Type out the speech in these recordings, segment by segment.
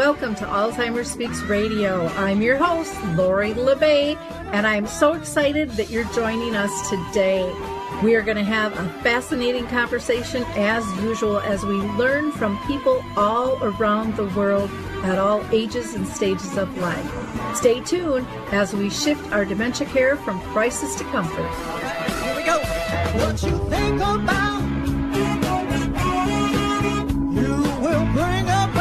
Welcome to Alzheimer Speaks Radio. I'm your host, Lori LeBay, and I'm so excited that you're joining us today. We are going to have a fascinating conversation as usual as we learn from people all around the world at all ages and stages of life. Stay tuned as we shift our dementia care from crisis to comfort. Here we go. What you think about, you will bring about.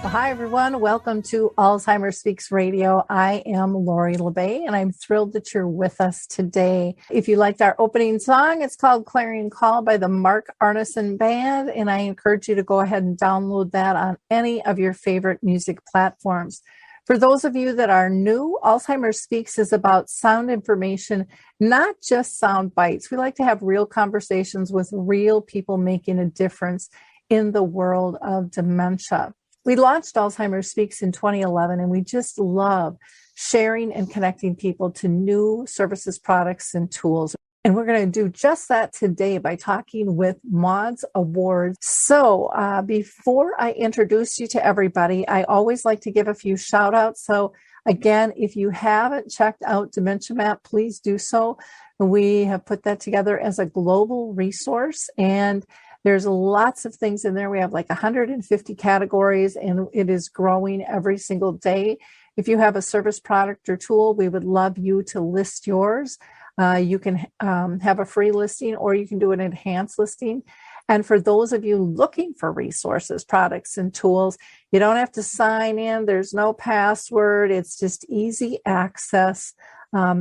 Hi, everyone. Welcome to Alzheimer Speaks Radio. I am Lori LeBay, and I'm thrilled that you're with us today. If you liked our opening song, it's called Clarion Call by the Mark Arneson Band, and I encourage you to go ahead and download that on any of your favorite music platforms. For those of you that are new, Alzheimer Speaks is about sound information, not just sound bites. We like to have real conversations with real people making a difference in the world of dementia. We launched Alzheimer Speaks in 2011, and we just love sharing and connecting people to new services, products, and tools. And we're going to do just that today by talking with Maude's Awards. So before I introduce you to everybody, I always like to give a few shout outs. So again, if you haven't checked out Dementia Map, please do so. We have put that together as a global resource, and there's lots of things in there. We have like 150 categories, and it is growing every single day. If you have a service, product, or tool, we would love you to list yours. You can have a free listing, or you can do an enhanced listing. And for those of you looking for resources, products, and tools, you don't have to sign in. There's no password. It's just easy access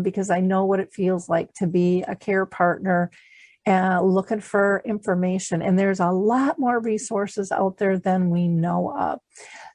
because I know what it feels like to be a care partner looking for information. And there's a lot more resources out there than we know of.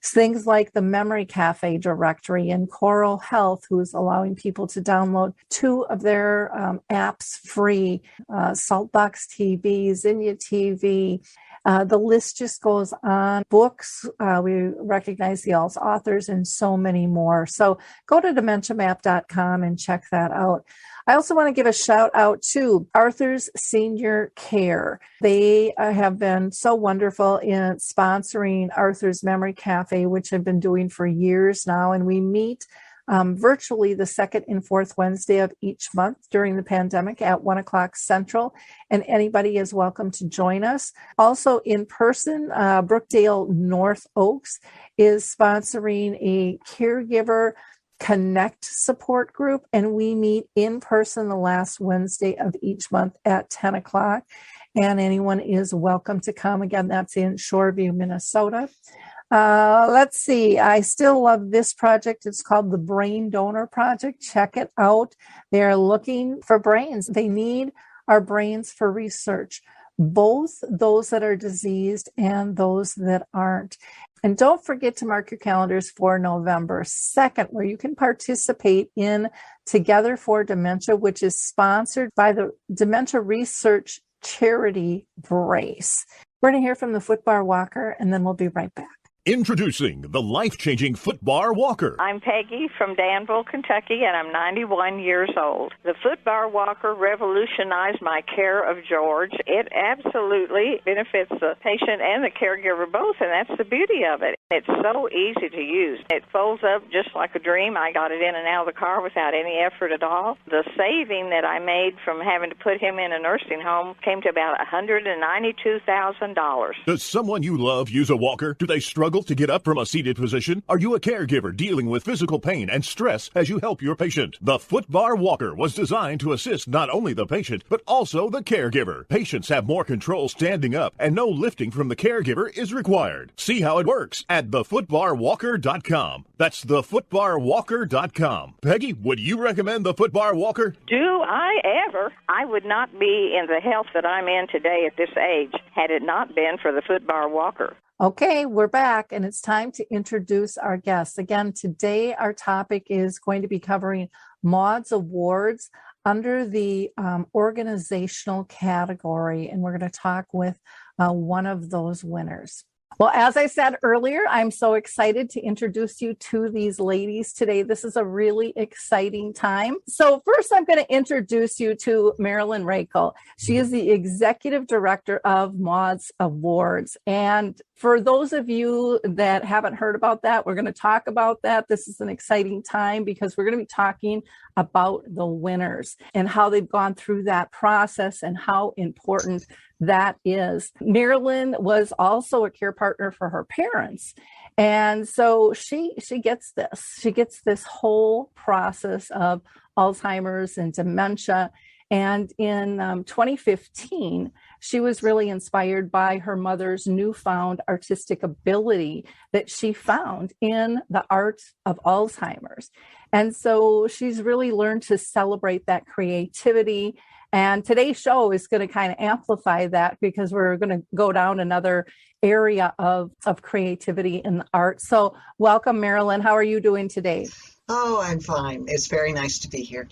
Things like the Memory Cafe directory and Coral Health, who's allowing people to download 2 of their apps free, Saltbox TV, Zinnia TV. The list just goes on. Books, we recognize the authors, and so many more. So go to dementiamap.com and check that out. I also want to give a shout out to Arthur's Senior Care. They have been so wonderful in sponsoring Arthur's Memory Cafe, which I've been doing for years now. And we meet virtually the second and fourth Wednesday of each month during the pandemic at 1:00 Central. And anybody is welcome to join us. Also in person, Brookdale North Oaks is sponsoring a caregiver Connect support group, and we meet in person the last Wednesday of each month at 10 o'clock, and anyone is welcome to come. Again, that's in Shoreview, Minnesota. Let's see. I still love this project. It's called the Brain Donor Project. Check it out. They're looking for brains. They need our brains for research, both those that are diseased and those that aren't. And don't forget to mark your calendars for November 2nd, where you can participate in Together for Dementia, which is sponsored by the Dementia Research Charity Brace. We're going to hear from the Footbar Walker, and then we'll be right back. Introducing the life-changing Footbar Walker. I'm Peggy from Danville, Kentucky, and I'm 91 years old. The Footbar Walker revolutionized my care of George. It absolutely benefits the patient and the caregiver both, and that's the beauty of it. It's so easy to use. It folds up just like a dream. I got it in and out of the car without any effort at all. The saving that I made from having to put him in a nursing home came to about $192,000. Does someone you love use a walker? Do they struggle to get up from a seated position? Are you a caregiver dealing with physical pain and stress as you help your patient? The Footbar Walker was designed to assist not only the patient, but also the caregiver. Patients have more control standing up, and no lifting from the caregiver is required. See how it works at thefootbarwalker.com. That's thefootbarwalker.com. Peggy, would you recommend the Footbar Walker? Do I ever? I would not be in the health that I'm in today at this age had it not been for the Footbar Walker. Okay, we're back, and it's time to introduce our guests. Again, today our topic is going to be covering Maude's Awards under the organizational category, and we're going to talk with one of those winners. Well, as I said earlier, I'm so excited to introduce you to these ladies today. This is a really exciting time. So first, I'm going to introduce you to Marilyn Raichle. She is the executive director of Maude's Awards. And for those of you that haven't heard about that, we're going to talk about that. This is an exciting time because we're going to be talking about the winners and how they've gone through that process and how important that is. Marilyn was also a care partner for her parents. And so she gets this. She gets this whole process of Alzheimer's and dementia. And in 2015, she was really inspired by her mother's newfound artistic ability that she found in the art of Alzheimer's. And so she's really learned to celebrate that creativity. And today's show is going to kind of amplify that because we're going to go down another area of creativity in the art. So welcome, Marilyn. How are you doing today? Oh, I'm fine. It's very nice to be here.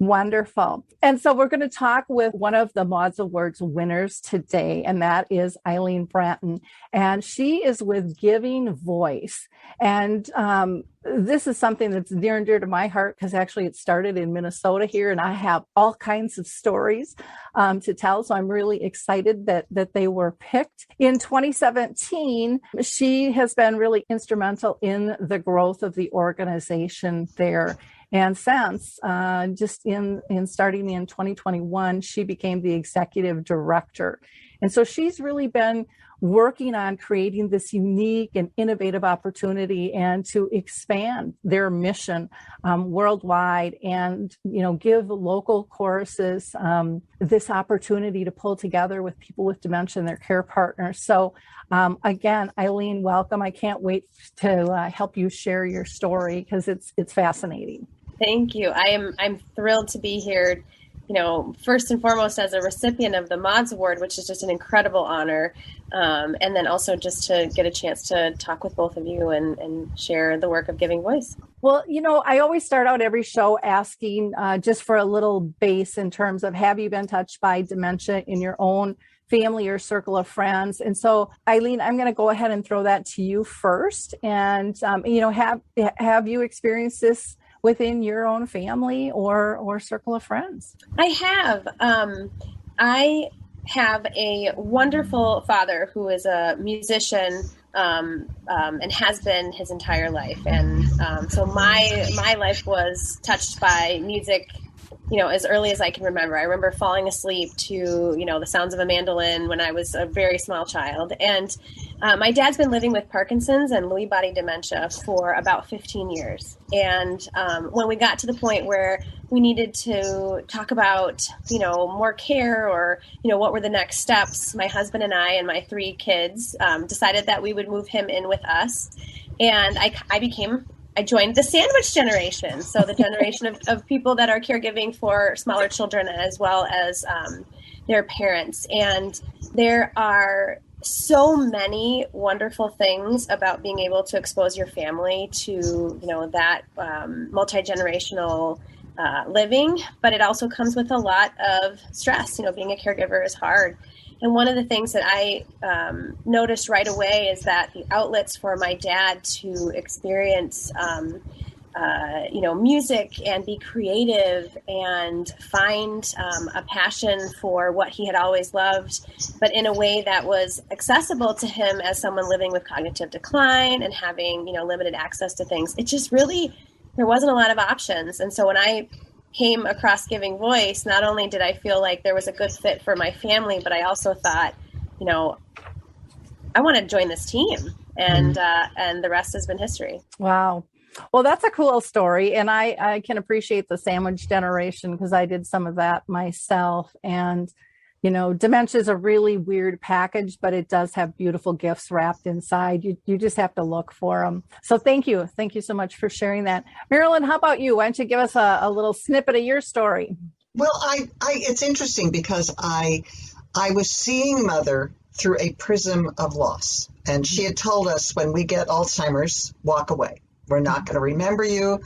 Wonderful. And so we're going to talk with one of the Maude's Awards winners today, and that is Eyleen Braaten. And she is with Giving Voice. And this is something that's near and dear to my heart because actually it started in Minnesota here, and I have all kinds of stories to tell. So I'm really excited that they were picked. In 2017, she has been really instrumental in the growth of the organization there. And since just in starting in 2021, she became the executive director. And so she's really been working on creating this unique and innovative opportunity and to expand their mission worldwide and, give local choruses this opportunity to pull together with people with dementia and their care partners. So again, Eyleen, welcome. I can't wait to help you share your story because it's fascinating. Thank you. I'm thrilled to be here, first and foremost as a recipient of the Maude's Award, which is just an incredible honor. And then also just to get a chance to talk with both of you and share the work of Giving Voice. Well, I always start out every show asking just for a little base in terms of, have you been touched by dementia in your own family or circle of friends? And so, Eyleen, I'm going to go ahead and throw that to you first. And, have you experienced this within your own family or circle of friends? I have. I have a wonderful father who is a musician and has been his entire life. And so my life was touched by music, as early as I can remember. I remember falling asleep to, the sounds of a mandolin when I was a very small child. And my dad's been living with Parkinson's and Lewy body dementia for about 15 years. And when we got to the point where we needed to talk about, more care or, what were the next steps, my husband and I and my 3 kids decided that we would move him in with us. And I joined the sandwich generation. So the generation of people that are caregiving for smaller children as well as their parents. And there are so many wonderful things about being able to expose your family to, that multi-generational living, but it also comes with a lot of stress. Being a caregiver is hard. And one of the things that I noticed right away is that the outlets for my dad to experience, music and be creative and find a passion for what he had always loved, but in a way that was accessible to him as someone living with cognitive decline and having, limited access to things. It just really, there wasn't a lot of options. And so when I came across Giving Voice, not only did I feel like there was a good fit for my family, but I also thought, I want to join this team, and the rest has been history. Wow. Well, that's a cool story. And I can appreciate the sandwich generation because I did some of that myself. And, dementia is a really weird package, but it does have beautiful gifts wrapped inside. You just have to look for them. So thank you. Thank you so much for sharing that. Marilyn, how about you? Why don't you give us a little snippet of your story? Well, it's interesting because I was seeing Mother through a prism of loss. And she had told us, when we get Alzheimer's, walk away. We're not going to remember you.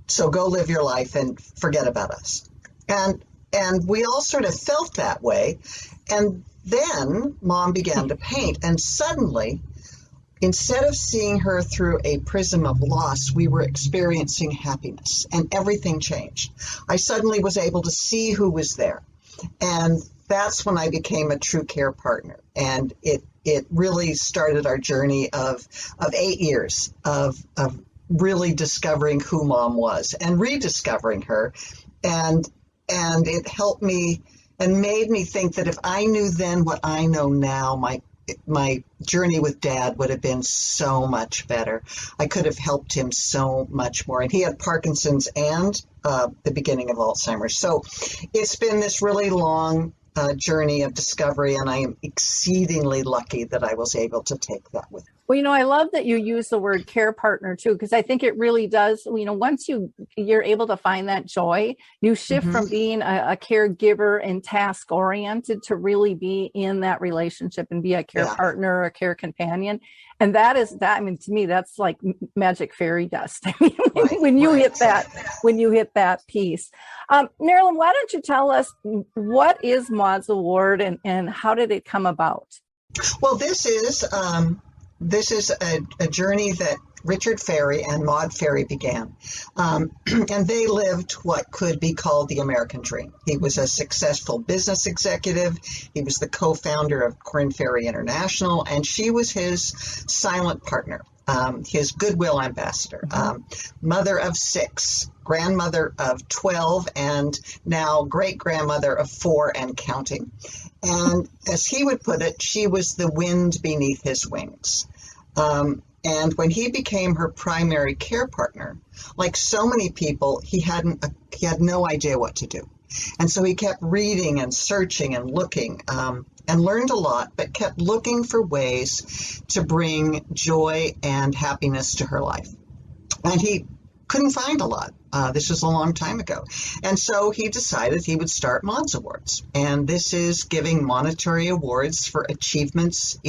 So go live your life and forget about us. And we all sort of felt that way. And then Mom began to paint. And suddenly instead of seeing her through a prism of loss, we were experiencing happiness, and everything changed. I suddenly was able to see who was there. And that's when I became a true care partner. And it really started our journey of 8 years of really discovering who Mom was and rediscovering her. And it helped me and made me think that if I knew then what I know now, my journey with Dad would have been so much better. I could have helped him so much more. And he had Parkinson's and the beginning of Alzheimer's. So it's been this really long journey of discovery, and I am exceedingly lucky that I was able to take that with me. Well, I love that you use the word care partner too, because I think it really does, once you're able to find that joy, you shift from being a caregiver and task oriented to really be in that relationship and be a care partner or a care companion. And to me, that's like magic fairy dust. When you hit that piece. Marilyn, why don't you tell us what is Maude's Award and how did it come about? Well, this is a journey that Richard Ferry and Maude Ferry began. And they lived what could be called the American dream. He was a successful business executive. He was the co-founder of Korn Ferry International, and she was his silent partner, his goodwill ambassador, mother of 6, grandmother of 12, and now great-grandmother of 4 and counting. And as he would put it, she was the wind beneath his wings. And when he became her primary care partner, like so many people, he had no idea what to do. And so he kept reading and searching and looking and learned a lot, but kept looking for ways to bring joy and happiness to her life. And he couldn't find a lot. This was a long time ago. And so he decided he would start Maude's Awards. And this is giving monetary awards for achievements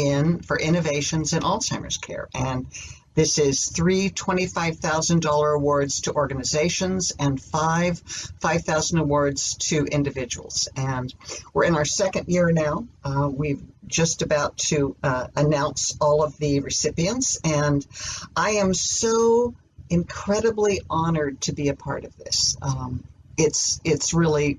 for innovations in Alzheimer's care. And this is 3 $25,000 awards to organizations and 5 $5,000 awards to individuals. And we're in our second year now. We've just about to announce all of the recipients. And I am so incredibly honored to be a part of this. It's really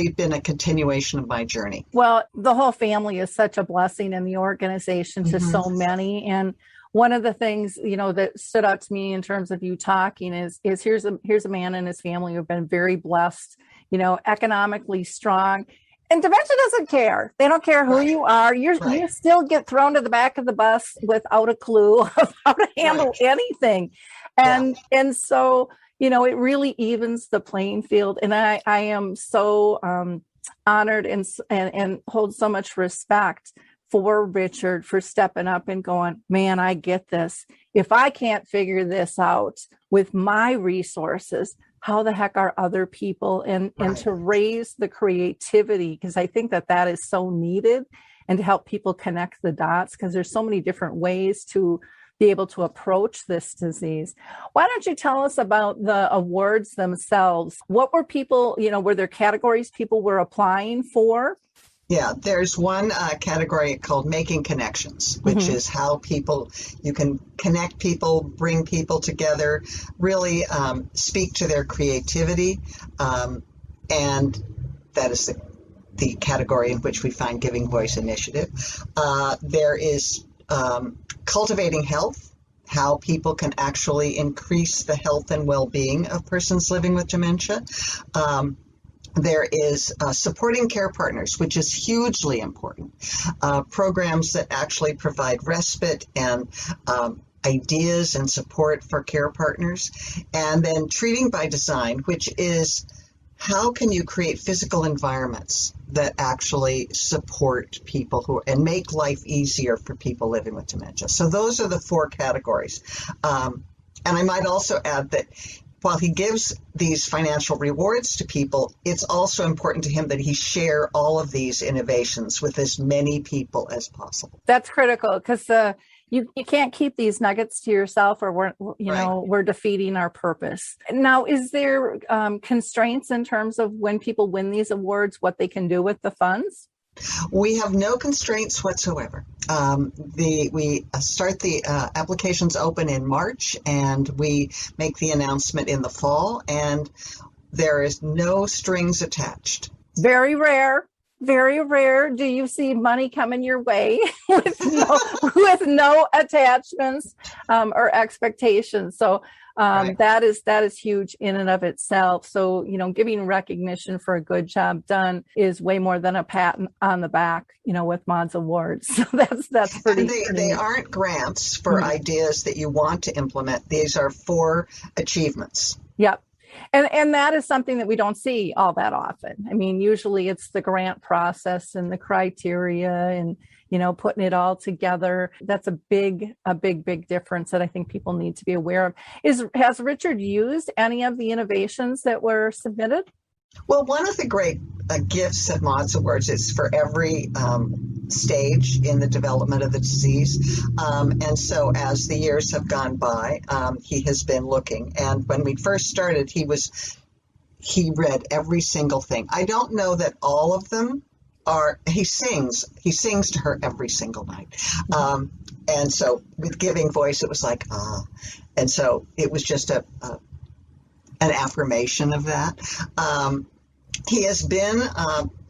been a continuation of my journey. Well, the whole family is such a blessing in the organization to so many. And one of the things, that stood out to me in terms of you talking is here's a man and his family who've been very blessed, economically strong. And dementia doesn't care. They don't care who you are. You still get thrown to the back of the bus without a clue of how to handle anything. And so, it really evens the playing field. And I am so honored and hold so much respect for Richard for stepping up and going, man, I get this. If I can't figure this out with my resources, how the heck are other people? And to raise the creativity, because I think that is so needed, and to help people connect the dots, because there's so many different ways to be able to approach this disease. Why don't you tell us about the awards themselves? What were people, were there categories people were applying for? Yeah, there's one category called Making Connections, which is how you can connect people, bring people together, really speak to their creativity. And that is the category in which we find Giving Voice Initiative. There is Cultivating Health, how people can actually increase the health and well-being of persons living with dementia. There is Supporting Care Partners, which is hugely important. Programs that actually provide respite and ideas and support for care partners. And then Treating by Design, which is how can you create physical environments that actually support people and make life easier for people living with dementia. So those are the 4 categories. And I might also add that while he gives these financial rewards to people, it's also important to him that he share all of these innovations with as many people as possible. That's critical, because you can't keep these nuggets to yourself, or we're defeating our purpose. Now, is there constraints in terms of when people win these awards, what they can do with the funds? We have no constraints whatsoever. We start the applications open in March, and we make the announcement in the fall, and there is no strings attached. Very rare. Very rare do you see money coming your way with no attachments or expectations. So Right. that is huge in and of itself. So, giving recognition for a good job done is way more than a pat on the back, with Maude's awards. So that's pretty. And they aren't grants for ideas that you want to implement. These are for achievements. Yep. And that is something that we don't see all that often. I mean, usually it's the grant process and the criteria and, putting it all together. That's a big difference that I think people need to be aware of. Has Richard used any of the innovations that were submitted? Well, one of the great gifts of Maude's Awards is for every stage in the development of the disease. And so as the years have gone by, he has been looking. And when we first started, he read every single thing. I don't know that all of them are, he sings to her every single night. And so with Giving Voice, it was like, and so it was just an affirmation of that. He has been,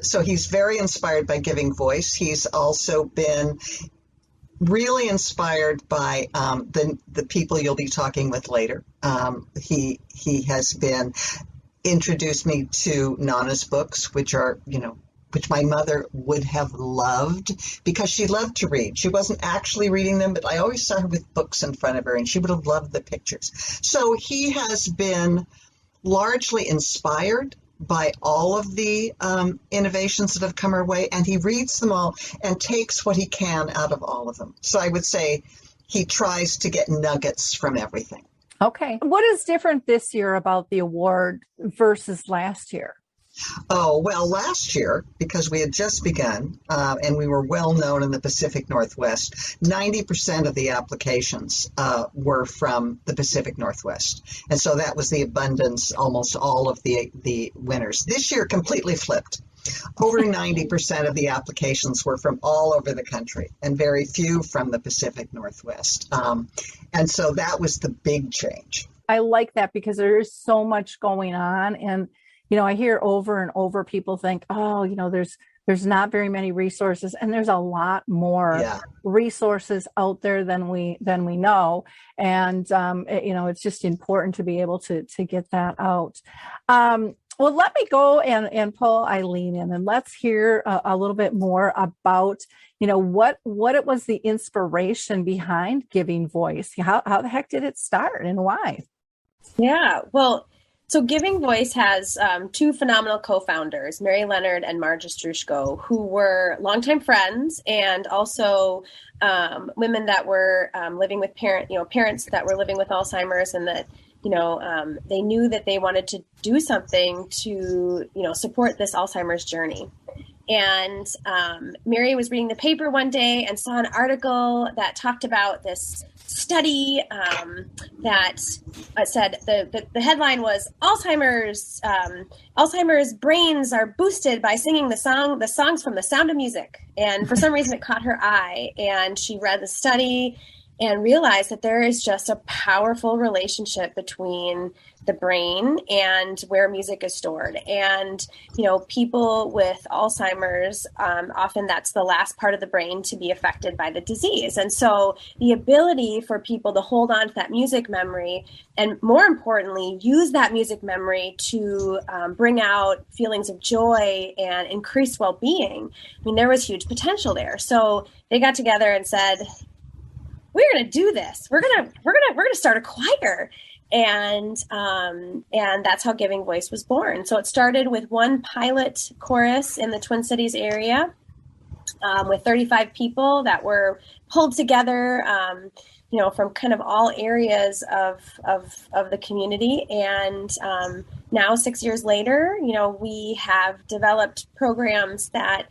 so he's very inspired by Giving Voice. He's also been really inspired by the people you'll be talking with later. He has been introduced me to Nana's books, which are, which my mother would have loved because she loved to read. She wasn't actually reading them, but I always saw her with books in front of her, and she would have loved the pictures. So he has been largely inspired by all of the innovations that have come our way, and he reads them all and takes what he can out of all of them. So I would say he tries to get nuggets from everything. Okay. What is different this year about the award versus last year? Oh, well, last year, because we had just begun and we were well known in the Pacific Northwest, 90% of the applications were from the Pacific Northwest. And so that was the abundance, almost all of the winners. This year, completely flipped. Over 90% of the applications were from all over the country and very few from the Pacific Northwest. And so that was the big change. I like that because there is so much going on. And I hear over and over people think, there's not very many resources, and there's a lot more resources out there than we know. And, it's just important to be able to get that out. Well, let me go and pull Eyleen in, and let's hear a little bit more about, what it was the inspiration behind Giving Voice. How the heck did it start and why? Yeah, well, so Giving Voice has two phenomenal co-founders, Mary Leonard and Marge Strushko, who were longtime friends and also women that were living with parents that were living with Alzheimer's, and that they knew that they wanted to do something to support this Alzheimer's journey. And Mary was reading the paper one day and saw an article that talked about this study that said the headline was Alzheimer's brains are boosted by singing the songs from The Sound of Music. And for some reason it caught her eye, and she read the study and realized that there is just a powerful relationship between the brain and where music is stored. And, people with Alzheimer's, often that's the last part of the brain to be affected by the disease. And so the ability for people to hold on to that music memory, and more importantly, use that music memory to bring out feelings of joy and increased well-being. I mean, there was huge potential there. So they got together and said, we're going to do this. We're going to start a choir. And that's how Giving Voice was born. So it started with one pilot chorus in the Twin Cities area with 35 people that were pulled together, from kind of all areas of the community. And now 6 years later, we have developed programs that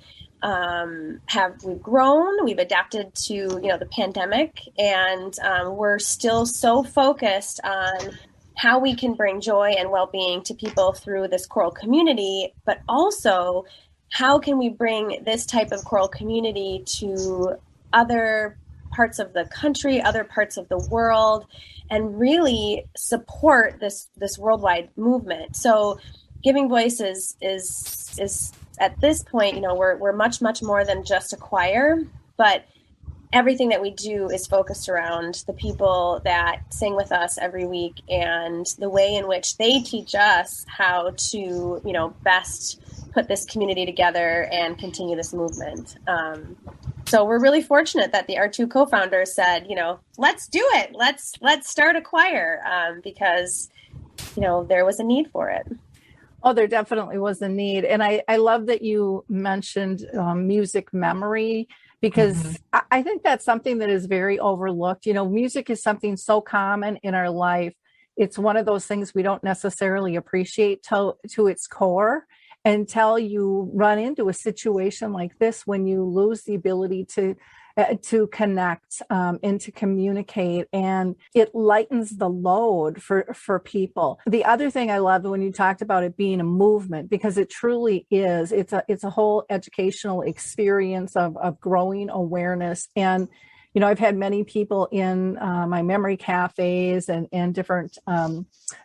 we've grown, we've adapted to, the pandemic, and we're still so focused on how we can bring joy and well-being to people through this choral community, but also how can we bring this type of choral community to other parts of the country, other parts of the world, and really support this worldwide movement. So Giving Voice is at this point, we're much more than just a choir, but everything that we do is focused around the people that sing with us every week and the way in which they teach us how to, best put this community together and continue this movement. So we're really fortunate that our two co-founders said, let's do it. Let's start a choir because, there was a need for it. Oh, there definitely was a need. And I love that you mentioned music memory, because I think that's something that is very overlooked. Music is something so common in our life. It's one of those things we don't necessarily appreciate to its core until you run into a situation like this, when you lose the ability to connect and to communicate, and it lightens the load for people. The other thing I love when you talked about it being a movement, because it truly is, it's a whole educational experience of growing awareness. And I've had many people in my memory cafes and different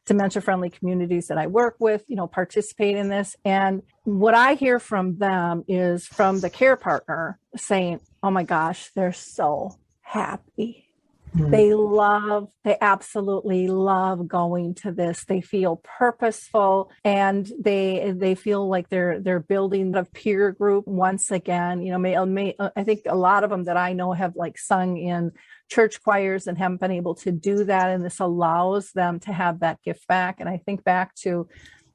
dementia-friendly communities that I work with, participate in this. And what I hear from them is from the care partner saying, oh my gosh, they're so happy. They absolutely love going to this. They feel purposeful, and they feel like they're building a peer group once again. I think a lot of them that I know have sung in church choirs and haven't been able to do that. And this allows them to have that gift back. And I think back to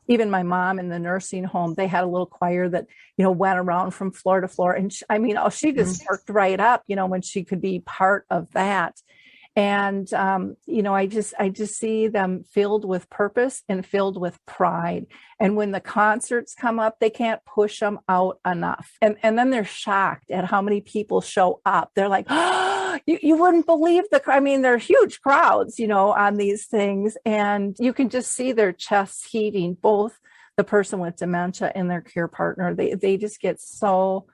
even my mom in the nursing home, they had a little choir that, went around from floor to floor. And she just worked right up, when she could be part of that. And, I just see them filled with purpose and filled with pride. And when the concerts come up, they can't push them out enough. And then they're shocked at how many people show up. They're like, oh, you wouldn't believe they're huge crowds, on these things. And you can just see their chests heaving, both the person with dementia and their care partner. They just get so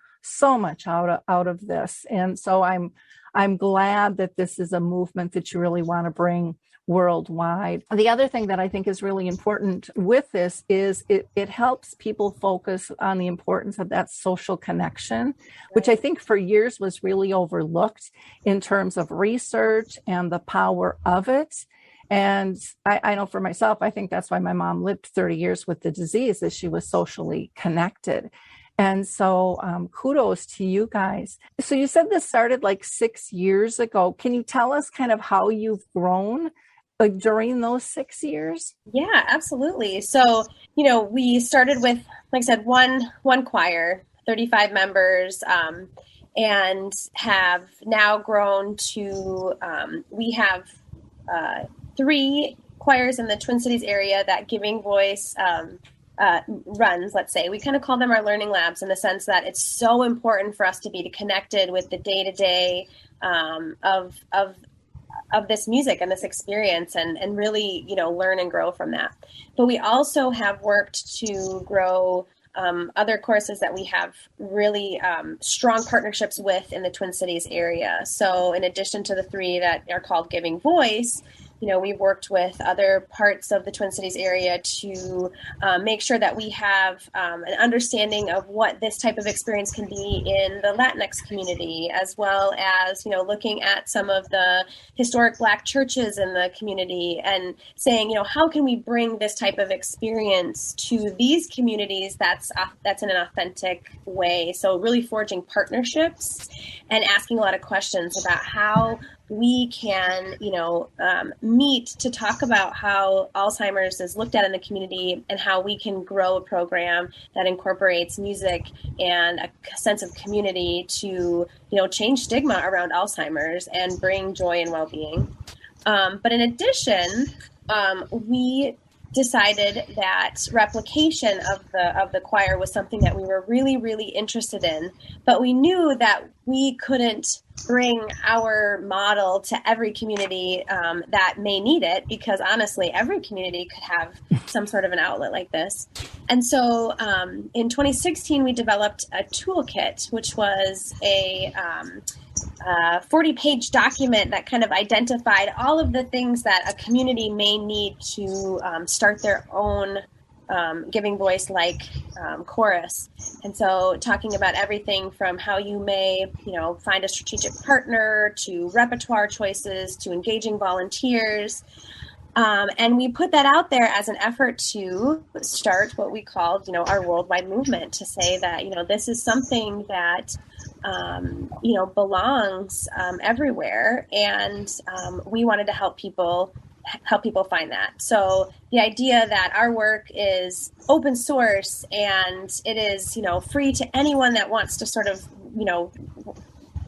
much out of this. And so I'm glad that this is a movement that you really want to bring worldwide. The other thing that I think is really important with this is it helps people focus on the importance of that social connection, which I think for years was really overlooked in terms of research and the power of it. And I know for myself, I think that's why my mom lived 30 years with the disease, that she was socially connected. And so kudos to you guys. So you said this started 6 years ago. Can you tell us kind of how you've grown during those 6 years? Yeah, absolutely. So, we started with, like I said, one choir, 35 members, and have now grown to, we have 3 choirs in the Twin Cities area that Giving Voice runs, let's say. We kind of call them our learning labs, in the sense that it's so important for us to be connected with the day-to-day of this music and this experience, and really, learn and grow from that. But we also have worked to grow other courses that we have really strong partnerships with in the Twin Cities area. So in addition to the 3 that are called Giving Voice, we've worked with other parts of the Twin Cities area to make sure that we have an understanding of what this type of experience can be in the Latinx community, as well as, looking at some of the historic Black churches in the community and saying, how can we bring this type of experience to these communities that's in an authentic way. So really forging partnerships and asking a lot of questions about how we can, meet to talk about how Alzheimer's is looked at in the community, and how we can grow a program that incorporates music and a sense of community to, change stigma around Alzheimer's and bring joy and well-being. But in addition, we decided that replication of the choir was something that we were really, really interested in, but we knew that we couldn't bring our model to every community that may need it, because honestly, every community could have some sort of an outlet like this. And so in 2016, we developed a toolkit, which was a 40-page document that kind of identified all of the things that a community may need to start their own giving voice like chorus. And so talking about everything from how you may, find a strategic partner, to repertoire choices, to engaging volunteers. And we put that out there as an effort to start what we called, our worldwide movement, to say that, this is something that, belongs everywhere. And we wanted to help people find that. So the idea that our work is open source and it is, free to anyone that wants to sort of,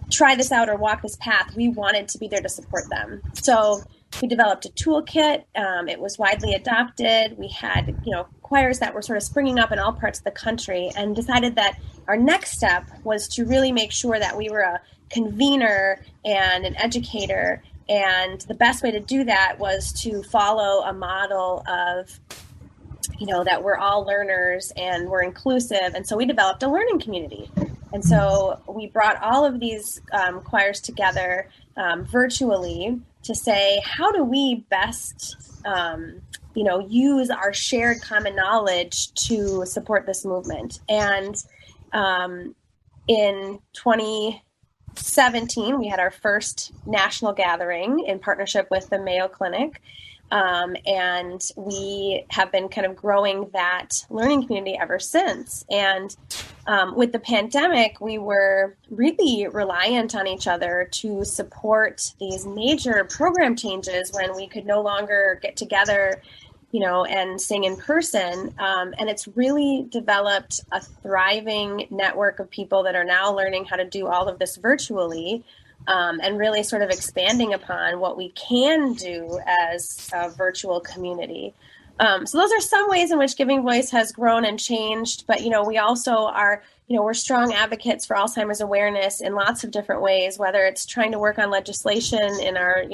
try this out or walk this path, we wanted to be there to support them. So we developed a toolkit. It was widely adopted. We had, choirs that were sort of springing up in all parts of the country, and decided that our next step was to really make sure that we were a convener and an educator. And the best way to do that was to follow a model of, that we're all learners and we're inclusive. And so we developed a learning community. And so we brought all of these choirs together virtually to say, how do we best, use our shared common knowledge to support this movement? And in 2017, we had our first national gathering in partnership with the Mayo Clinic. And we have been kind of growing that learning community ever since. And with the pandemic, we were really reliant on each other to support these major program changes when we could no longer get together, and sing in person. And it's really developed a thriving network of people that are now learning how to do all of this virtually. And really sort of expanding upon what we can do as a virtual community. So those are some ways in which Giving Voice has grown and changed. But, we also are, we're strong advocates for Alzheimer's awareness in lots of different ways, whether it's trying to work on legislation in our,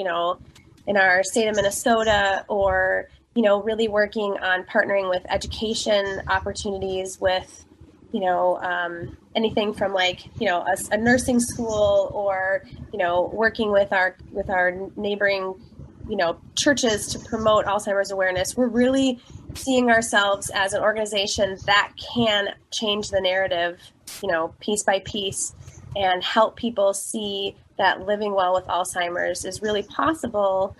in our state of Minnesota, or, really working on partnering with education opportunities with, anything from like, a nursing school, or, working with our neighboring, churches to promote Alzheimer's awareness. We're really seeing ourselves as an organization that can change the narrative, piece by piece, and help people see that living well with Alzheimer's is really possible.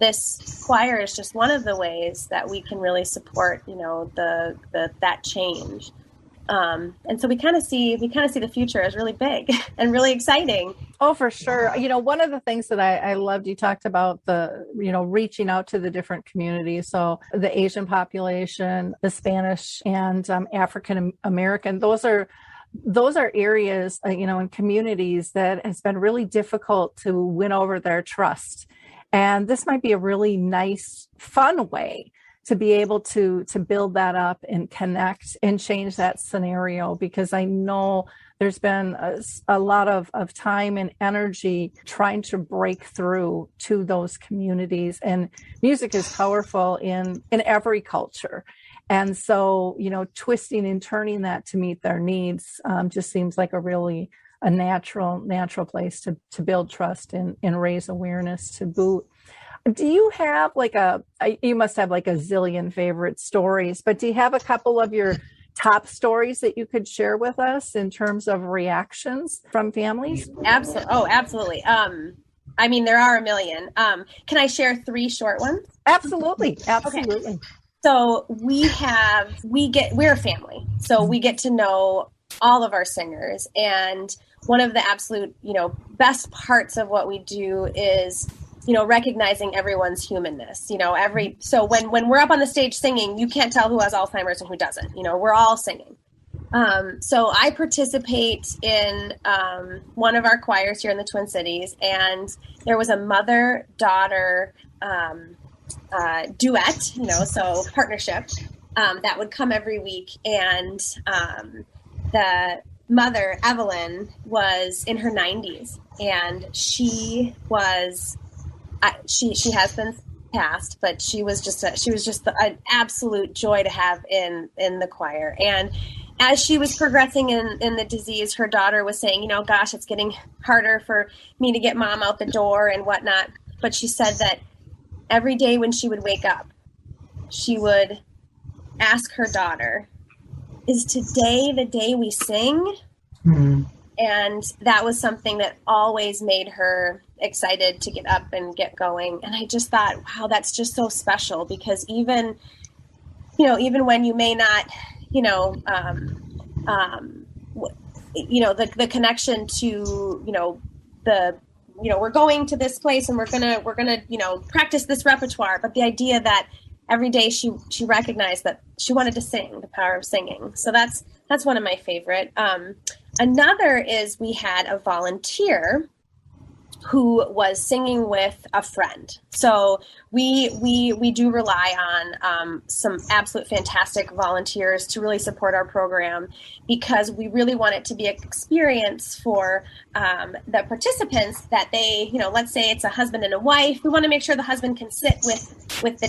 This choir is just one of the ways that we can really support, that change. And so we kind of see the future as really big and really exciting. Oh, for sure. One of the things that I loved, you talked about the, reaching out to the different communities. So the Asian population, the Spanish and African American, those are areas, in communities that has been really difficult to win over their trust. And this might be a really nice, fun way to be able to build that up and connect and change that scenario, because I know there's been a lot of time and energy trying to break through to those communities. And music is powerful in every culture. And so, twisting and turning that to meet their needs just seems like a natural place to build trust and raise awareness to boot. Do you have you must have like a zillion favorite stories, but do you have a couple of your top stories that you could share with us in terms of reactions from families? Absolutely. Oh, absolutely. There are a million. Can I share 3 short ones? Absolutely. Okay. So we're a family. So we get to know all of our singers. And one of the absolute, best parts of what we do is, recognizing everyone's humanness, so when we're up on the stage singing, you can't tell who has Alzheimer's and who doesn't, we're all singing. So I participate in one of our choirs here in the Twin Cities, and there was a mother-daughter duet, so partnership that would come every week. And the mother, Evelyn, was in her 90s, and she has been passed, but she was just an absolute joy to have in the choir. And as she was progressing in the disease, her daughter was saying, gosh, it's getting harder for me to get mom out the door and whatnot. But she said that every day when she would wake up, she would ask her daughter, is today the day we sing? Mm-hmm. And that was something that always made her excited to get up and get going. And I just thought, wow, that's just so special, because even when you may not, the connection to, we're going to this place and we're gonna practice this repertoire, but the idea that every day she recognized that she wanted to sing, the power of singing. So that's one of my favorite. Another is we had a volunteer who was singing with a friend. So we do rely on some absolute fantastic volunteers to really support our program, because we really want it to be an experience for the participants that they, let's say it's a husband and a wife. We want to make sure the husband can sit with the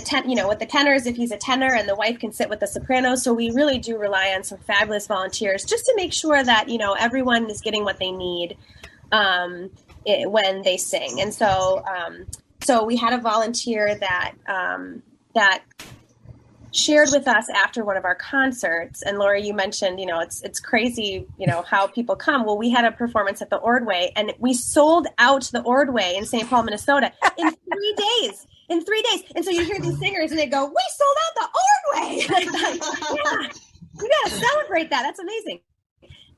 tenors if he's a tenor, and the wife can sit with the sopranos. So we really do rely on some fabulous volunteers just to make sure that, everyone is getting what they need when they sing. And so we had a volunteer that shared with us after one of our concerts. And Lori, you mentioned, it's crazy, how people come. Well, we had a performance at the Ordway, and we sold out the Ordway in St. Paul, Minnesota in 3 days. In 3 days. And so you hear these singers and they go, we sold out the Ordway. And I thought, yeah, we got to celebrate that. That's amazing.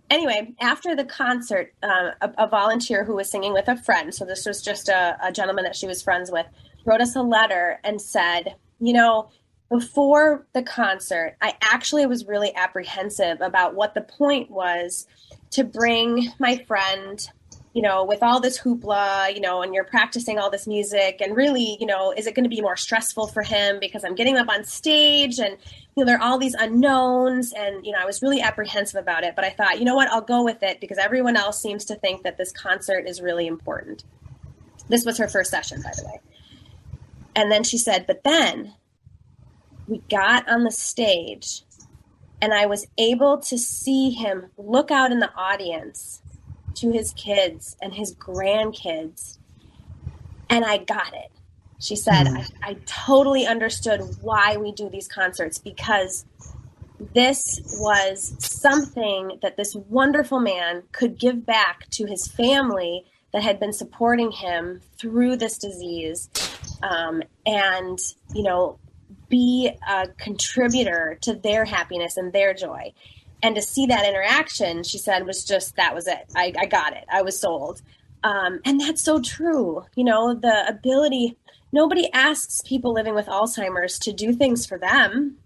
Anyway, after the concert, a volunteer who was singing with a friend, so this was just a gentleman that she was friends with, wrote us a letter and said, before the concert, I actually was really apprehensive about what the point was to bring my friend, with all this hoopla, and you're practicing all this music, and really, is it going to be more stressful for him because I'm getting up on stage and, there are all these unknowns, and, I was really apprehensive about it, but I thought, what, I'll go with it because everyone else seems to think that this concert is really important. This was her first session, by the way. And then she said, but then we got on the stage and I was able to see him look out in the audience to his kids and his grandkids, and I got it. She said, I totally understood why we do these concerts, because this was something that this wonderful man could give back to his family that had been supporting him through this disease, and, be a contributor to their happiness and their joy. And to see that interaction, she said, that was it. I got it. I was sold. And that's so true. The ability, nobody asks people living with Alzheimer's to do things for them.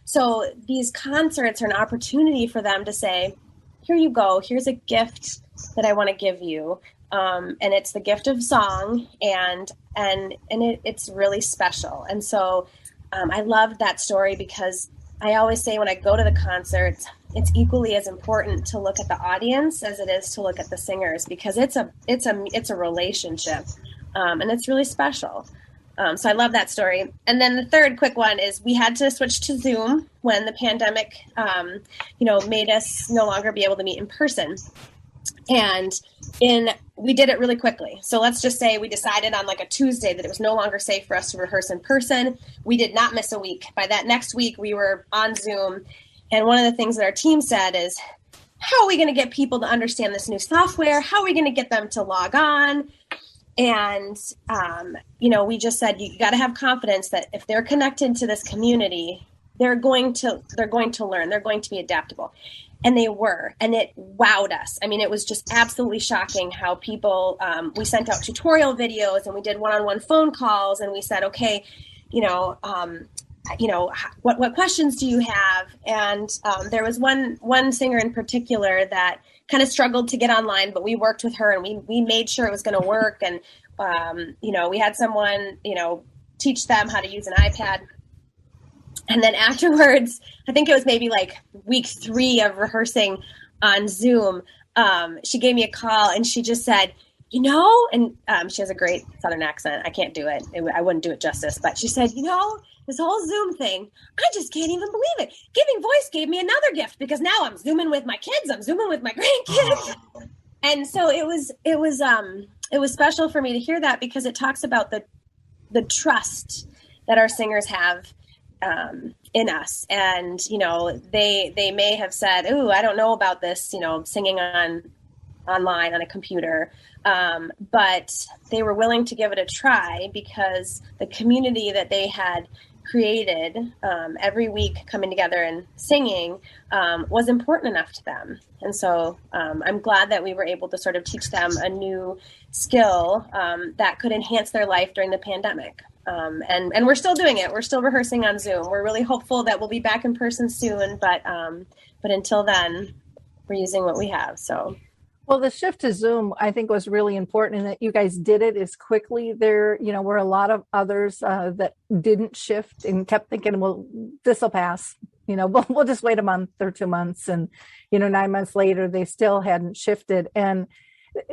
So these concerts are an opportunity for them to say, here you go. Here's a gift that I want to give you. And it's the gift of song, and it's really special. And so I love that story, because I always say when I go to the concerts, it's equally as important to look at the audience as it is to look at the singers, because it's a relationship, and it's really special. So I love that story. And then the third quick one is we had to switch to Zoom when the pandemic, made us no longer be able to meet in person. And we did it really quickly. So let's just say we decided on like a Tuesday that it was no longer safe for us to rehearse in person. We did not miss a week. By that next week, we were on Zoom. And one of the things that our team said is, how are we going to get people to understand this new software? How are we going to get them to log on? And, we just said, you got to have confidence that if they're connected to this community, they're going to learn, they're going to be adaptable. And they were, and it wowed us. I mean, it was just absolutely shocking how people, we sent out tutorial videos and we did one-on-one phone calls, and we said, okay, what questions do you have? And there was one singer in particular that kind of struggled to get online, but we worked with her and we made sure it was going to work. And, we had someone, teach them how to use an iPad. And then afterwards, I think it was maybe like week 3 of rehearsing on Zoom. She gave me a call and she just said, and she has a great Southern accent. I can't do it. I wouldn't do it justice. But she said, this whole Zoom thing, I just can't even believe it. Giving Voice gave me another gift because now I'm Zooming with my kids. I'm Zooming with my grandkids. And so it was special for me to hear that because it talks about the trust that our singers have in us. And, they may have said, "Ooh, I don't know about this, singing online on a computer." But they were willing to give it a try because the community that they had created every week coming together and singing was important enough to them. And so I'm glad that we were able to sort of teach them a new skill that could enhance their life during the pandemic. And we're still doing it. We're still rehearsing on Zoom. We're really hopeful that we'll be back in person soon. But until then, we're using what we have. So. Well, the shift to Zoom, I think, was really important in that you guys did it as quickly. There, were a lot of others that didn't shift and kept thinking, well, this will pass. We'll just wait a month or 2 months. And, 9 months later, they still hadn't shifted. And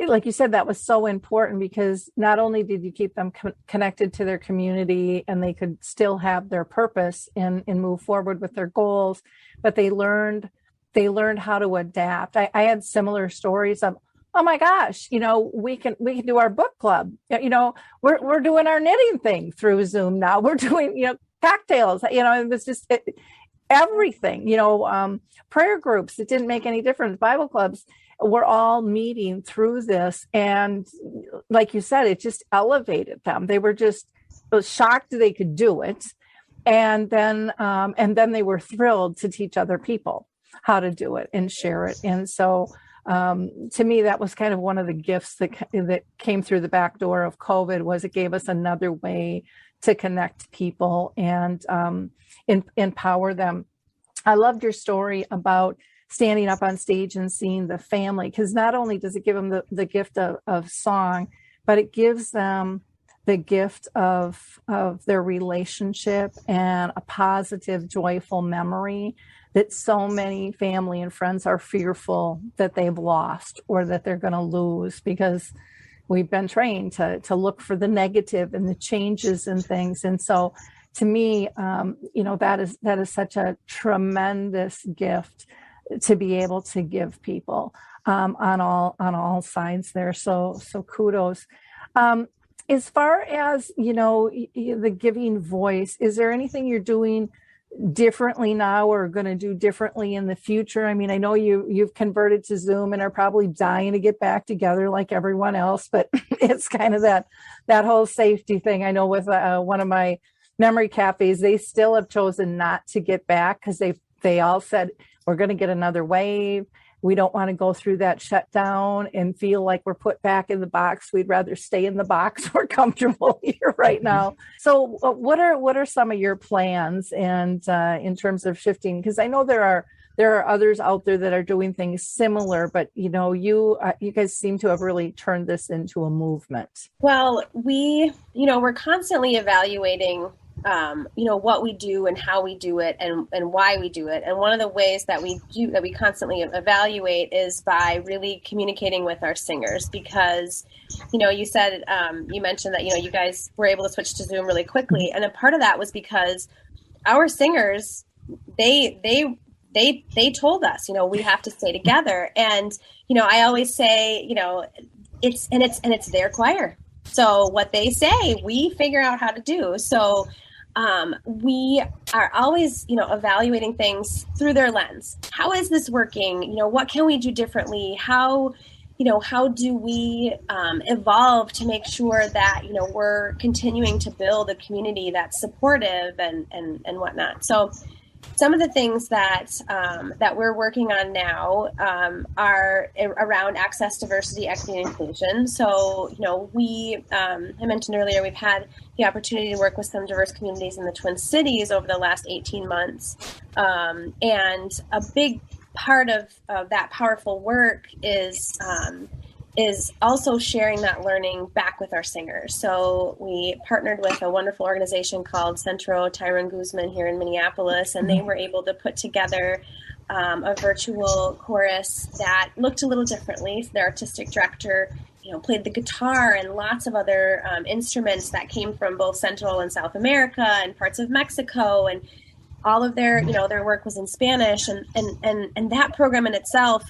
like you said, that was so important because not only did you keep them connected to their community and they could still have their purpose and move forward with their goals, but they learned how to adapt. I had similar stories of, oh my gosh, we can do our book club. We're doing our knitting thing through Zoom now. We're doing, cocktails, it was just everything, prayer groups. It didn't make any difference. Bible clubs, we're all meeting through this. And like you said, it just elevated them. They were just shocked they could do it. And then they were thrilled to teach other people how to do it and share it. And so to me, that was kind of one of the gifts that came through the back door of COVID was it gave us another way to connect people and empower them. I loved your story about standing up on stage and seeing the family, because not only does it give them the gift of song, but it gives them the gift of their relationship and a positive, joyful memory that so many family and friends are fearful that they've lost or that they're going to lose, because we've been trained to look for the negative and the changes and things. And so to me, that is such a tremendous gift to be able to give people on all sides there. So kudos. As far as, the giving voice, is there anything you're doing differently now or going to do differently in the future? I mean, I know you've converted to Zoom and are probably dying to get back together like everyone else, but it's kind of that whole safety thing. I know with one of my memory cafes, they still have chosen not to get back because they all said, we're going to get another wave. We don't want to go through that shutdown and feel like we're put back in the box. We'd rather stay in the box. We're comfortable here right now. So what are some of your plans and in terms of shifting? Because I know there are others out there that are doing things similar, but you guys seem to have really turned this into a movement. Well, we're constantly evaluating what we do and how we do it and why we do it. And one of the ways that we constantly evaluate is by really communicating with our singers, because, you said, you mentioned that, you guys were able to switch to Zoom really quickly. And a part of that was because our singers, they told us, we have to stay together. And, I always say, it's their choir. So what they say, we figure out how to do. So we are always, evaluating things through their lens. How is this working? What can we do differently? How do we evolve to make sure that, we're continuing to build a community that's supportive and whatnot. So some of the things that that we're working on now are around access, diversity, equity, and inclusion. So, I mentioned earlier, we've had the opportunity to work with some diverse communities in the Twin Cities over the last 18 months. And a big part of that powerful work is also sharing that learning back with our singers. So we partnered with a wonderful organization called Centro Tyron Guzman here in Minneapolis, and they were able to put together a virtual chorus that looked a little differently. So their artistic director, played the guitar and lots of other instruments that came from both Central and South America and parts of Mexico, and all of their work was in Spanish, and that program in itself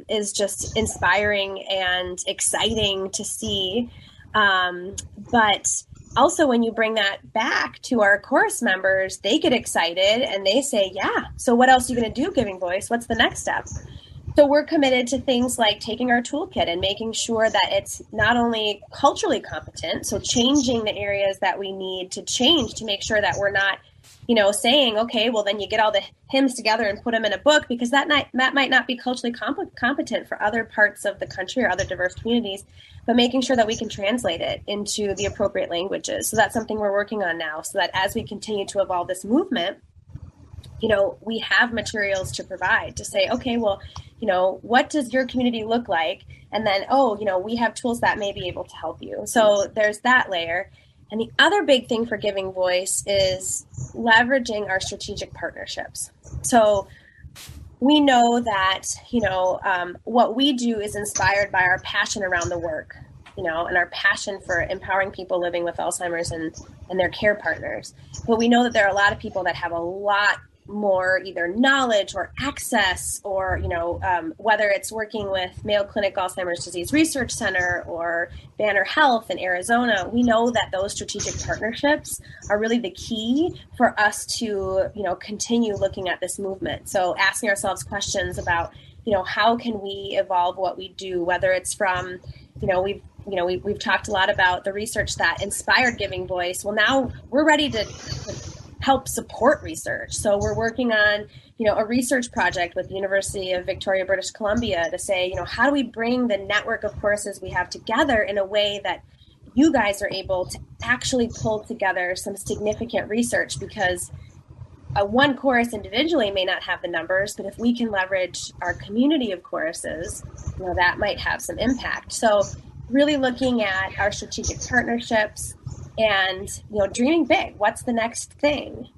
is just inspiring and exciting to see. But also when you bring that back to our chorus members, they get excited and they say, yeah, so what else are you going to do, Giving Voice? What's the next step? So we're committed to things like taking our toolkit and making sure that it's not only culturally competent, so changing the areas that we need to change to make sure that we're not saying, okay, well, then you get all the hymns together and put them in a book, because that might not be culturally competent for other parts of the country or other diverse communities, but making sure that we can translate it into the appropriate languages. So that's something we're working on now, so that as we continue to evolve this movement, we have materials to provide to say, okay, well, what does your community look like? And then, we have tools that may be able to help you. So there's that layer. And the other big thing for Giving Voice is leveraging our strategic partnerships. So we know that, what we do is inspired by our passion around the work, and our passion for empowering people living with Alzheimer's and their care partners. But we know that there are a lot of people that have a lot more either knowledge or access, or whether it's working with Mayo Clinic Alzheimer's Disease Research Center or Banner Health in Arizona. We know that those strategic partnerships are really the key for us to continue looking at this movement. So asking ourselves questions about how can we evolve what we do, whether it's from we've talked a lot about the research that inspired Giving Voice. Well, now we're ready to help support research. So we're working on, a research project with the University of Victoria, British Columbia, to say, how do we bring the network of courses we have together in a way that you guys are able to actually pull together some significant research, because one chorus individually may not have the numbers, but if we can leverage our community of choruses, that might have some impact. So really looking at our strategic partnerships and, dreaming big. What's the next thing?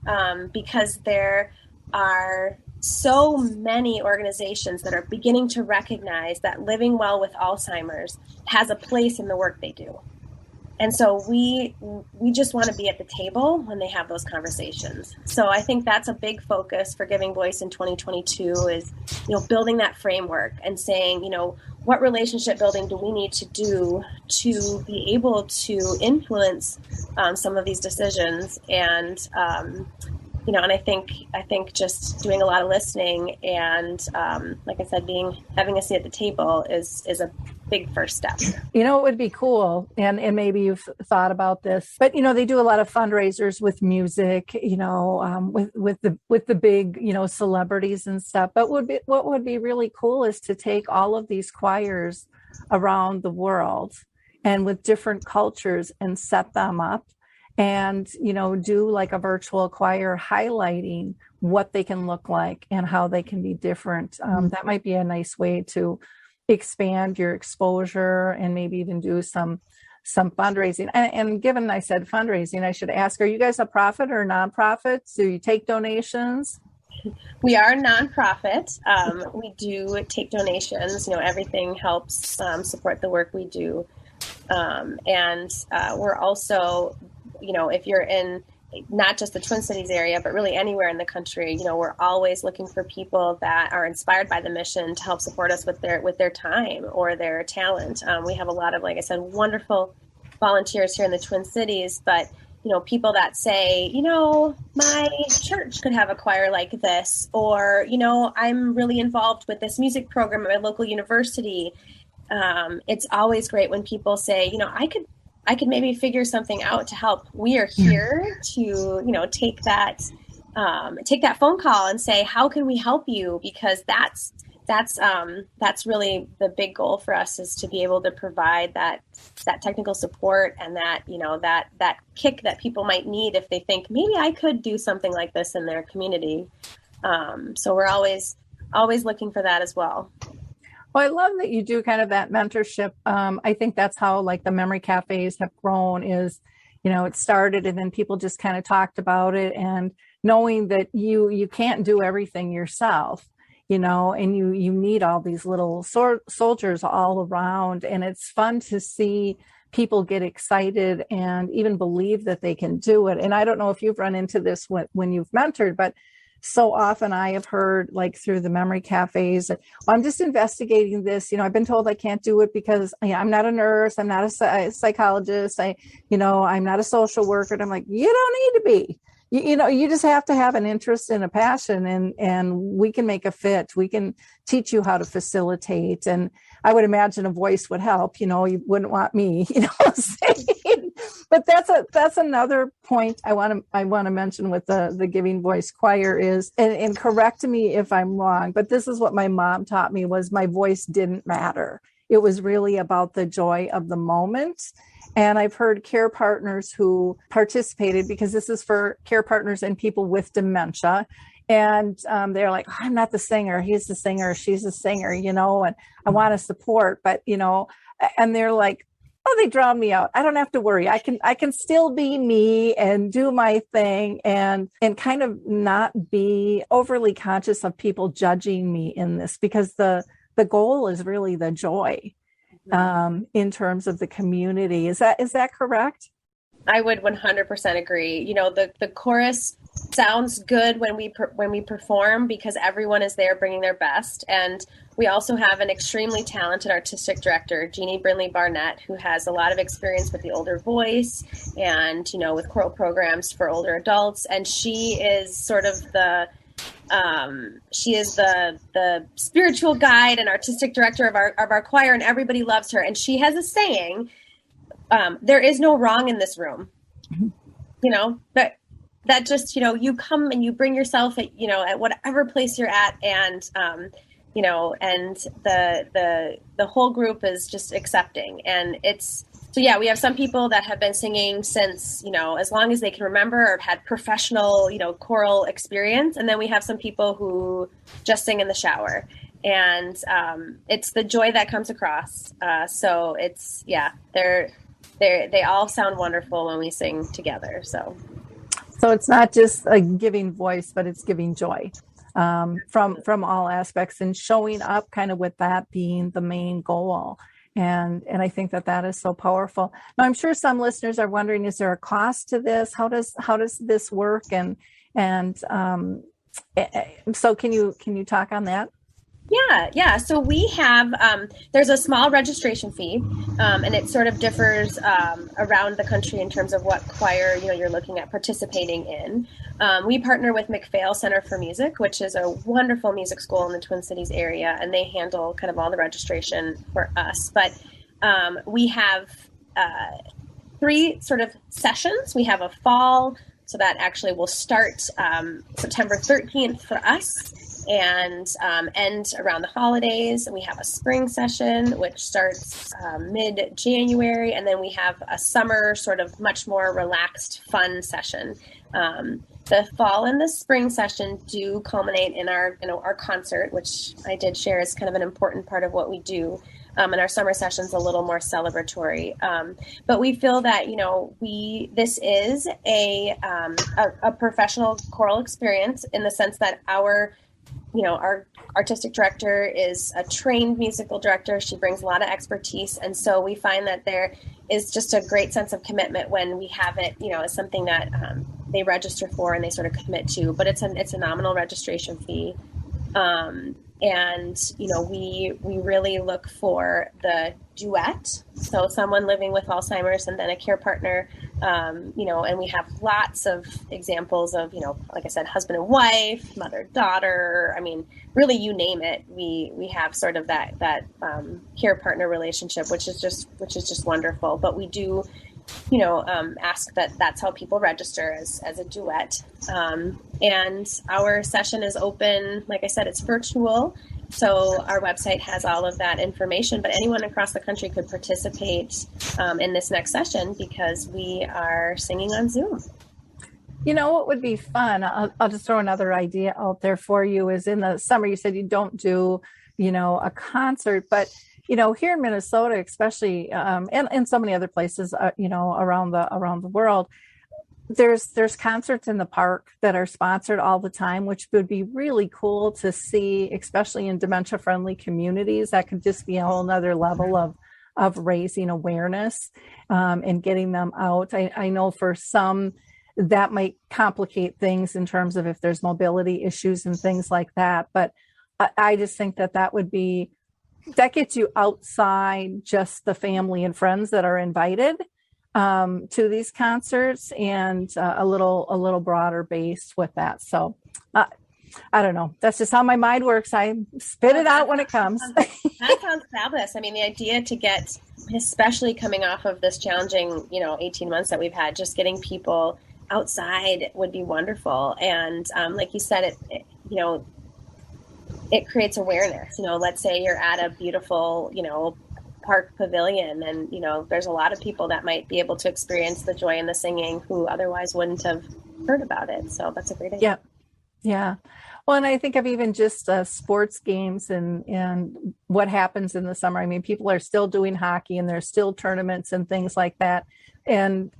Because there are so many organizations that are beginning to recognize that living well with Alzheimer's has a place in the work they do. And so we just want to be at the table when they have those conversations. So I think that's a big focus for Giving Voice in 2022 is, building that framework and saying, what relationship building do we need to do to be able to influence some of these decisions? And, and I think just doing a lot of listening and, like I said, having a seat at the table is a big first step. It would be cool. And maybe you've thought about this, but, they do a lot of fundraisers with music, with the big, celebrities and stuff. But what would be really cool is to take all of these choirs around the world and with different cultures and set them up and, do like a virtual choir highlighting what they can look like and how they can be different. That might be a nice way to expand your exposure and maybe even do some fundraising. And given I said fundraising, I should ask, are you guys a profit or a nonprofit? Do you take donations? We are a nonprofit. We do take donations. Everything helps support the work we do. And we're also, if you're in not just the Twin Cities area, but really anywhere in the country, we're always looking for people that are inspired by the mission to help support us with their time or their talent. We have a lot of, like I said, wonderful volunteers here in the Twin Cities, but people that say, my church could have a choir like this, or, I'm really involved with this music program at my local university. It's always great when people say, I could maybe figure something out to help. We are here to, take that take that phone call and say, how can we help you? Because that's really the big goal for us, is to be able to provide that technical support and that, that kick that people might need if they think maybe I could do something like this in their community. So we're always looking for that as well. Well, I love that you do kind of that mentorship. I think that's how like the memory cafes have grown, is, it started and then people just kind of talked about it, and knowing that you can't do everything yourself, and you need all these little soldiers all around. And it's fun to see people get excited and even believe that they can do it. And I don't know if you've run into this when you've mentored, but so often I have heard, like through the memory cafes, I'm just investigating this. I've been told I can't do it because I'm not a nurse. I'm not a psychologist. I'm not a social worker. And I'm like, you don't need to be. You just have to have an interest and a passion, and we can make a fit. We can teach you how to facilitate. And I would imagine a voice would help. You wouldn't want me, saying. But that's another point I want to mention with the Giving Voice Choir is, and correct me if I'm wrong, but this is what my mom taught me, was my voice didn't matter. It was really about the joy of the moment. And I've heard care partners who participated, because this is for care partners and people with dementia. And they're like, I'm not the singer. He's the singer. She's the singer, and I want to support. But, and they're like, oh, they drown me out. I don't have to worry. I can still be me and do my thing and kind of not be overly conscious of people judging me in this, because the goal is really the joy. In terms of the community. Is that correct? I would 100% agree. The chorus sounds good when we perform, because everyone is there bringing their best. And we also have an extremely talented artistic director, Jeannie Brinley Barnett, who has a lot of experience with the older voice and, with choral programs for older adults. And she is sort of the spiritual guide and artistic director of our choir, and everybody loves her. And she has a saying, there is no wrong in this room, but that just, you come and you bring yourself at, at whatever place you're at. And, and the whole group is just accepting. And so yeah, we have some people that have been singing since, as long as they can remember, or have had professional, choral experience. And then we have some people who just sing in the shower, and it's the joy that comes across. So it's, they all sound wonderful when we sing together. So it's not just a giving voice, but it's giving joy from all aspects, and showing up kind of with that being the main goal. And I think that is so powerful. Now, I'm sure some listeners are wondering, is there a cost to this? How does this work? And so can you talk on that? Yeah. So we have, there's a small registration fee, and it sort of differs around the country in terms of what choir, you're looking at participating in. We partner with McPhail Center for Music, which is a wonderful music school in the Twin Cities area, and they handle kind of all the registration for us. But we have 3 sort of sessions. We have a fall, so that actually will start September 13th for us, and end around the holidays. And we have a spring session, which starts mid-January, and then we have a summer sort of much more relaxed, fun session. The fall and the spring session do culminate in our concert, which I did share is kind of an important part of what we do. And our summer session's a little more celebratory. But we feel that, this is a professional choral experience, in the sense that our artistic director is a trained musical director. She brings a lot of expertise. And so we find that there is just a great sense of commitment when we have it, as something that they register for and they sort of commit to. But it's a nominal registration fee. And, we really look for the duet. So someone living with Alzheimer's and then a care partner, and we have lots of examples of, like I said, husband and wife, mother, daughter. I mean, really, you name it. We have sort of that care partner relationship, which is just wonderful. But we do, ask that that's how people register as a duet. And our session is open. Like I said, it's virtual. So our website has all of that information, but anyone across the country could participate in this next session because we are singing on Zoom. What would be fun? I'll just throw another idea out there for you is in the summer, you said you don't do, a concert, but, here in Minnesota, especially, and so many other places, around the world, there's concerts in the park that are sponsored all the time, which would be really cool to see, especially in dementia friendly communities. That could just be a whole nother level of raising awareness, and getting them out. I know for some, that might complicate things in terms of if there's mobility issues and things like that. But I just think that gets you outside just the family and friends that are invited to these concerts, and a little broader base with that. So I don't know. That's just how my mind works. I spit it out when it comes. That sounds fabulous. I mean, the idea to get, especially coming off of this challenging, 18 months that we've had, just getting people outside would be wonderful. And like you said, it creates awareness. Let's say you're at a beautiful, park pavilion, and there's a lot of people that might be able to experience the joy in the singing who otherwise wouldn't have heard about it. So that's a great idea. Yeah. Well, and I think of even just sports games and what happens in the summer. I mean, people are still doing hockey, and there's still tournaments and things like that. And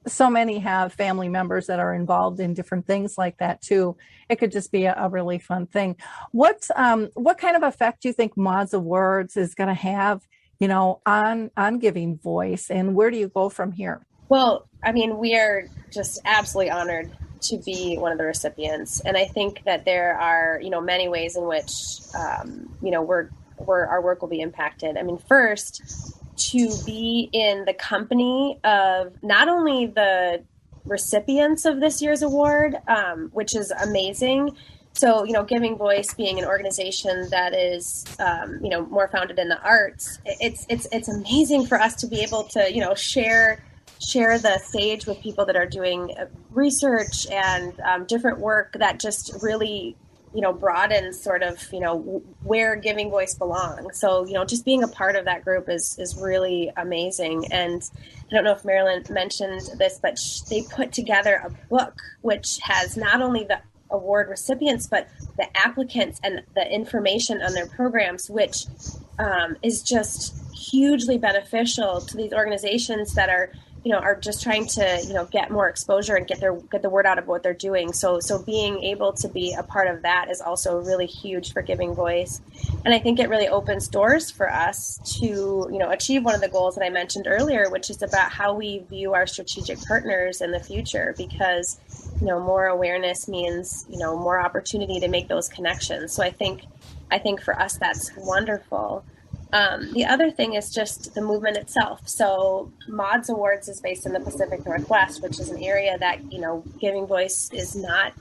so many have family members that are involved in different things like that too. It could just be a really fun thing. What kind of effect do you think Maude's Awards is going to have, on Giving Voice, and where do you go from here? Well, I mean, we are just absolutely honored to be one of the recipients. And I think that there are, many ways in which, our work will be impacted. I mean, first, to be in the company of not only the recipients of this year's award, which is amazing. So, Giving Voice being an organization that is, more founded in the arts, it's amazing for us to be able to, share the stage with people that are doing research and different work that just really, broadens sort of, where Giving Voice belongs. So, just being a part of that group is really amazing. And I don't know if Marilyn mentioned this, but they put together a book which has not only the award recipients, but the applicants and the information on their programs, which is just hugely beneficial to these organizations that are just trying to, get more exposure and get the word out of what they're doing. So being able to be a part of that is also really huge for Giving Voice. And I think it really opens doors for us to, achieve one of the goals that I mentioned earlier, which is about how we view our strategic partners in the future, because, more awareness means, more opportunity to make those connections. So I think for us, that's wonderful. The other thing is just the movement itself. So Maude's Awards is based in the Pacific Northwest, which is an area that, Giving Voice is not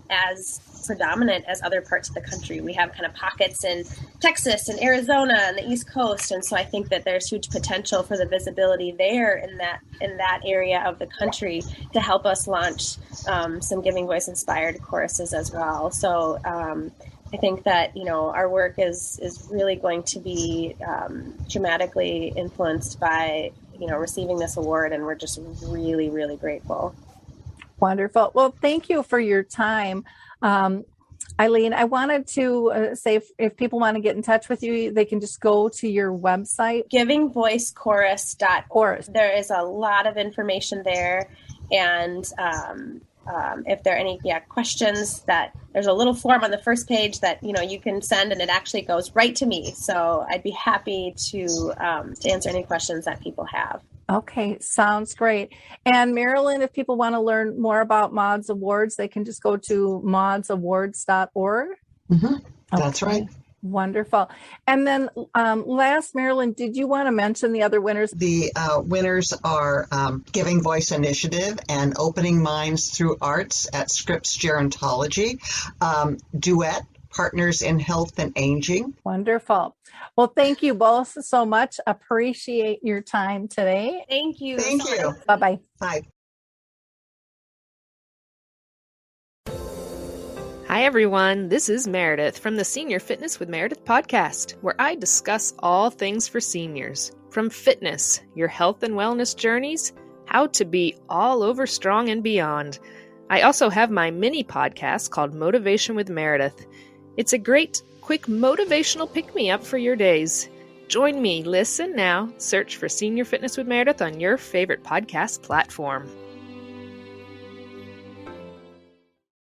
as predominant as other parts of the country. We have kind of pockets in Texas and Arizona and the East Coast. And so I think that there's huge potential for the visibility there in that area of the country to help us launch some Giving Voice inspired choruses as well. So I think that, our work is really going to be dramatically influenced by, receiving this award. And we're just really, really grateful. Wonderful. Well, thank you for your time. Eyleen, I wanted to say if people want to get in touch with you, they can just go to your website. givingvoicechorus.org. There is a lot of information there. And if there are any questions, that there's a little form on the first page that you can send, and it actually goes right to me. So I'd be happy to answer any questions that people have. Okay, sounds great. And Marilyn, if people want to learn more about Maude's Awards, they can just go to maudesawards.org. Mm-hmm. That's right. Wonderful. And then last, Marilyn, did you want to mention the other winners? The winners are Giving Voice Initiative and Opening Minds Through Arts at Scripps Gerontology, Duet partners in health and aging. Wonderful. Well, thank you both so much. Appreciate your time today. Thank you. Thank so you. much. Bye-bye. Bye. Hi, everyone. This is Meredith from the Senior Fitness with Meredith podcast, where I discuss all things for seniors, from fitness, your health and wellness journeys, how to be all over strong and beyond. I also have my mini podcast called Motivation with Meredith. It's a great, quick motivational pick-me-up for your days. Join me, listen now, search for Senior Fitness with Meredith on your favorite podcast platform.